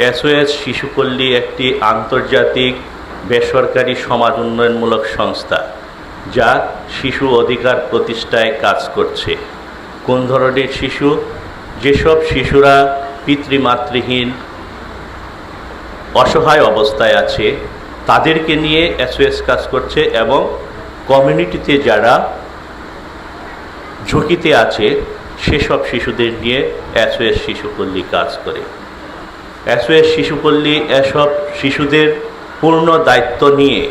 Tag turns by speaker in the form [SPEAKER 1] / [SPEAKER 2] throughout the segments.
[SPEAKER 1] SOS শিশুপল্লী একটি আন্তর্জাতিক বেসরকারি সমাজ উন্নয়নমূলক সংস্থা যা শিশু অধিকার প্রতিষ্ঠায় কাজ করছে। কোন ধরনের শিশু? যেসব শিশুরা পিতৃমাতৃহীন অসহায় অবস্থায় আছে তাদেরকে নিয়ে এসওএস কাজ করছে, এবং কমিউনিটিতে যারা ঝুঁকিতে আছে সেসব শিশুদের নিয়ে এসওএস শিশুপল্লী কাজ করে। এসওএস শিশুপল্লী এসব শিশুদের পূর্ণ দায়িত্ব নিয়ে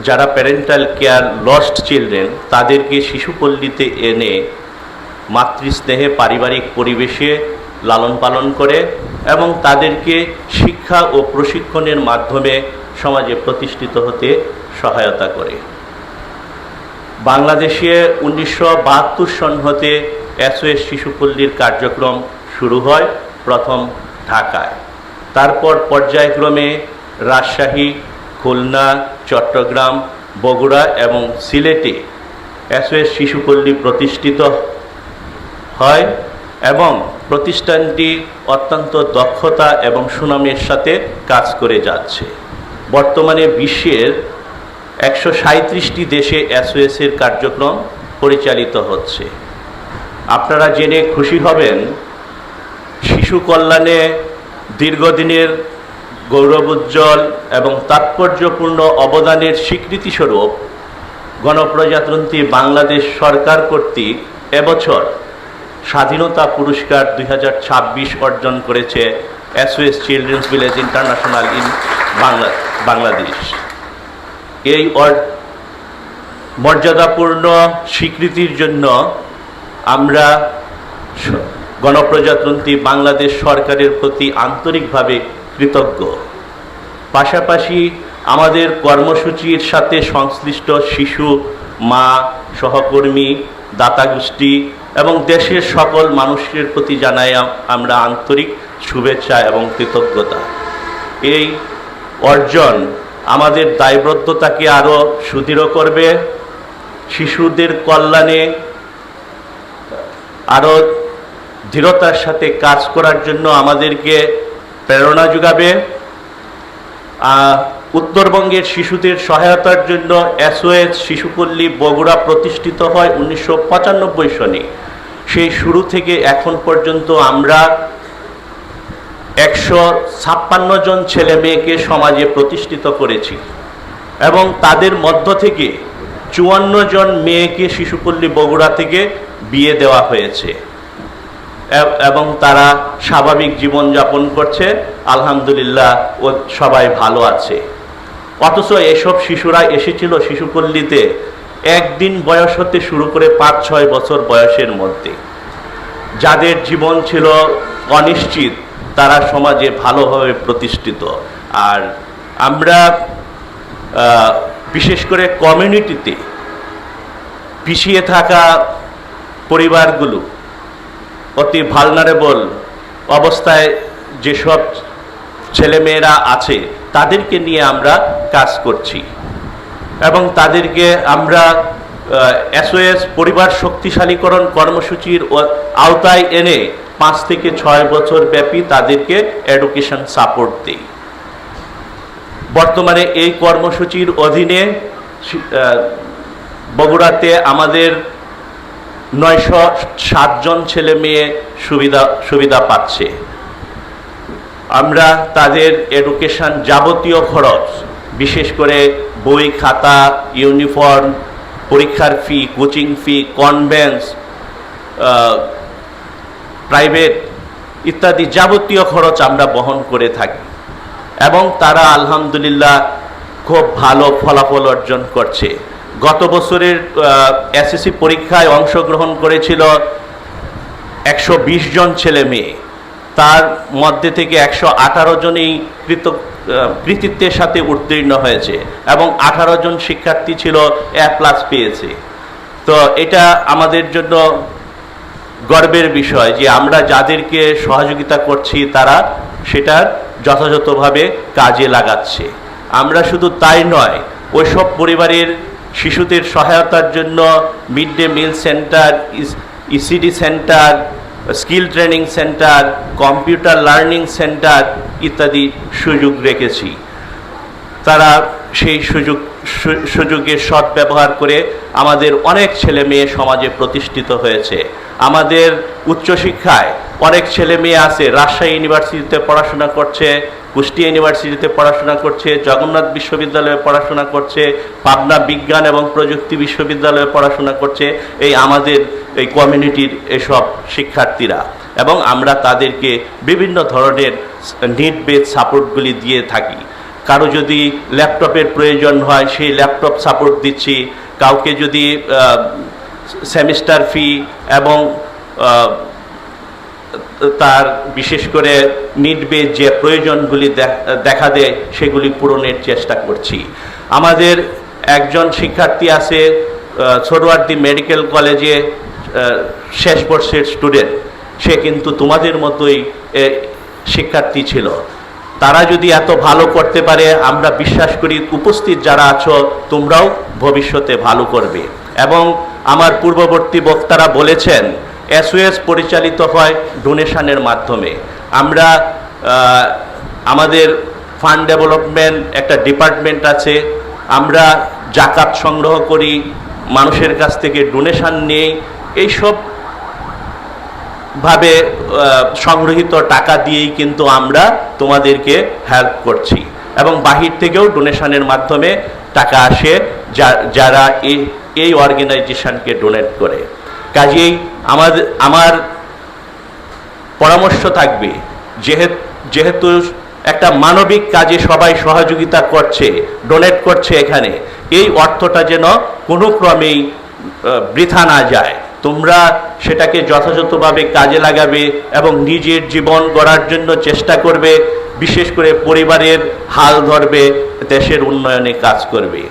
[SPEAKER 1] যারা প্যারেন্টাল কেয়ার লস্ট চিলড্রেন তাদেরকে শিশুপল্লীতে এনে মাতৃস্নেহে পারিবারিক পরিবেশে লালন পালন করে এবং তাদেরকে শিক্ষা ও প্রশিক্ষণের মাধ্যমে সমাজে প্রতিষ্ঠিত হতে সহায়তা করে। বাংলাদেশে 1972 সন হতে এসওএস শিশুপল্লীর কার্যক্রম শুরু হয়, প্রথম ঢাকায়, তারপর পর্যায়ক্রমে রাজশাহী, খুলনা, চট্টগ্রাম, বগুড়া এবং সিলেটে এসওএস শিশুপল্লী প্রতিষ্ঠিত হয় এবং প্রতিষ্ঠানটি অত্যন্ত দক্ষতা এবং সুনামের সাথে কাজ করে যাচ্ছে। বর্তমানে বিশ্বের 137টি দেশে এসওএসের কার্যক্রম পরিচালিত হচ্ছে। আপনারা জেনে খুশি হবেন, শিশু কল্যাণে দীর্ঘদিনের গৌরবোজ্জ্বল এবং তাৎপর্যপূর্ণ অবদানের স্বীকৃতিস্বরূপ গণপ্রজাতন্ত্রী বাংলাদেশ সরকার কর্তৃক এবছর স্বাধীনতা পুরস্কার 2026 অর্জন করেছে SOS children's village international in Bangladesh. এই মর্যাদাপূর্ণ স্বীকৃতির জন্য আমরা গণপ্রজাতন্ত্রী বাংলাদেশ সরকারের প্রতি আন্তরিকভাবে কৃতজ্ঞ। পাশাপাশি আমাদের কর্মসূচির সাথে সংশ্লিষ্ট শিশু, মা, সহকর্মী, দাতাগোষ্ঠী এবং দেশের সকল মানুষের প্রতি জানাই আমরা আন্তরিক শুভেচ্ছা এবং কৃতজ্ঞতা। এই অর্জন আমাদের দায়বদ্ধতাকে আরও সুদৃঢ় করবে, শিশুদের কল্যাণে আরও দৃঢ়তার সাথে কাজ করার জন্য আমাদেরকে প্রেরণা যোগাবে। উত্তরবঙ্গের শিশুদের সহায়তার জন্য এসওএস শিশুপল্লী বগুড়া প্রতিষ্ঠিত হয় 1995 সনে। সেই শুরু থেকে এখন পর্যন্ত আমরা 156 জন ছেলে মেয়েকে সমাজে প্রতিষ্ঠিত করেছি এবং তাদের মধ্য থেকে 54 জন মেয়েকে শিশুপল্লী বগুড়া থেকে বিয়ে দেওয়া হয়েছে এবং তারা স্বাভাবিক জীবনযাপন করছে, আলহামদুলিল্লাহ, ও সবাই ভালো আছে। অথচ এসব শিশুরা এসেছিল শিশুপল্লীতে একদিন বয়স হতে শুরু করে 5-6 বছর বয়সের মধ্যে। যাদের জীবন ছিল অনিশ্চিত তারা সমাজে ভালোভাবে প্রতিষ্ঠিত। আর আমরা বিশেষ করে কমিউনিটিতে পিছিয়ে থাকা পরিবারগুলো, অতি ভালনারেবল অবস্থায় যেসব ছেলেমেয়েরা আছে তাদেরকে নিয়ে আমরা কাজ করছি এবং তাদেরকে আমরা এসওএস পরিবার শক্তিশালীকরণ কর্মসূচির আওতায় এনে 5 থেকে 6 বছর ব্যাপী তাদেরকে এডুকেশন সাপোর্ট দিই। বর্তমানে এই কর্মসূচির অধীনে বগুড়াতে আমাদের 907 জন ছেলে মেয়ে সুবিধা পাচ্ছে। আমরা তাদের এডুকেশন যাবতীয় খরচ, বিশেষ করে বই, খাতা, ইউনিফর্ম, পরীক্ষার ফি, কোচিং ফি, কনভেন্স, প্রাইভেট ইত্যাদি যাবতীয় খরচ আমরা বহন করে থাকি এবং তারা আলহামদুলিল্লাহ খুব ভালো ফলাফল অর্জন করছে। গত বছরের এসএসসি পরীক্ষায় অংশগ্রহণ করেছিল 120 জন ছেলে মেয়ে, তার মধ্যে থেকে 118 জনই কৃতিত্বের সাথে উত্তীর্ণ হয়েছে এবং 18 জন শিক্ষার্থী ছিল A+ পেয়েছে। তো এটা আমাদের জন্য গর্বের বিষয় যে আমরা যাদেরকে সহযোগিতা করছি তারা সেটা যথাযথভাবে কাজে লাগাচ্ছে। আমরা শুধু তাই নয়, ওইসব পরিবারের শিশুদের সহায়তার জন্য mid day meal centre, ECD centre, skill training centre, computer learning centre ইত্যাদি সুযোগ রেখেছি। তারা সেই সুযোগের সদ্ব্যবহার করে আমাদের অনেক ছেলে মেয়ে সমাজে প্রতিষ্ঠিত হয়েছে। আমাদের উচ্চশিক্ষায় অনেক ছেলে মেয়ে আছে, রাজশাহী ইউনিভার্সিটিতে পড়াশোনা করছে, কুষ্টিয়া ইউনিভার্সিটিতে পড়াশোনা করছে, জগন্নাথ বিশ্ববিদ্যালয়ে পড়াশোনা করছে, পাবনা বিজ্ঞান এবং প্রযুক্তি বিশ্ববিদ্যালয়ে পড়াশোনা করছে, এই আমাদের এই কমিউনিটির এসব শিক্ষার্থীরা। এবং আমরা তাদেরকে বিভিন্ন ধরনের নিড বেস সাপোর্টগুলি দিয়ে থাকি। কারো যদি ল্যাপটপের প্রয়োজন হয় সেই ল্যাপটপ সাপোর্ট দিচ্ছি, কাউকে যদি সেমিস্টার ফি এবং তার বিশেষ করে নিড বেস যে প্রয়োজনগুলি দেখা দেয় সেগুলি পূরণের চেষ্টা করছি। আমাদের একজন শিক্ষার্থী আছে সোহরাওয়ার্দী মেডিকেল কলেজে শেষ বর্ষের স্টুডেন্ট, সে কিন্তু তোমাদের মতোই শিক্ষার্থী ছিল। তারা যদি এত ভালো করতে পারে, আমরা বিশ্বাস করি উপস্থিত যারা আছো তোমরাও ভবিষ্যতে ভালো করবে। এবং আমার পূর্ববর্তী বক্তারা বলেছেন এসওএস পরিচালিত হয় ডোনেশনের মাধ্যমে। আমরা আমাদের ফান্ড ডেভেলপমেন্ট একটা ডিপার্টমেন্ট আছে, আমরা জাকাত সংগ্রহ করি, মানুষের কাছ থেকে ডোনেশন নেই, এইসব ভাবে সংগৃহীত টাকা দিয়েই কিন্তু আমরা তোমাদেরকে হেল্প করছি। এবং বাহির থেকেও ডোনেশনের মাধ্যমে টাকা আসে যারা এই অর্গানাইজেশনকে ডোনেট করে। কাজেই আমার পরামর্শ থাকবে, যেহেতু একটা মানবিক কাজে সবাই সহযোগিতা করছে, ডোনেট করছে, এখানে এই অর্থটা যেন কোনো ক্রমেই বৃথা না যায়। তোমরা সেটাকে যথাযথভাবে কাজে লাগাবে এবং নিজের জীবন গড়ার জন্য চেষ্টা করবে, বিশেষ করে পরিবারের হাল ধরবে, দেশের উন্নয়নে কাজ করবে।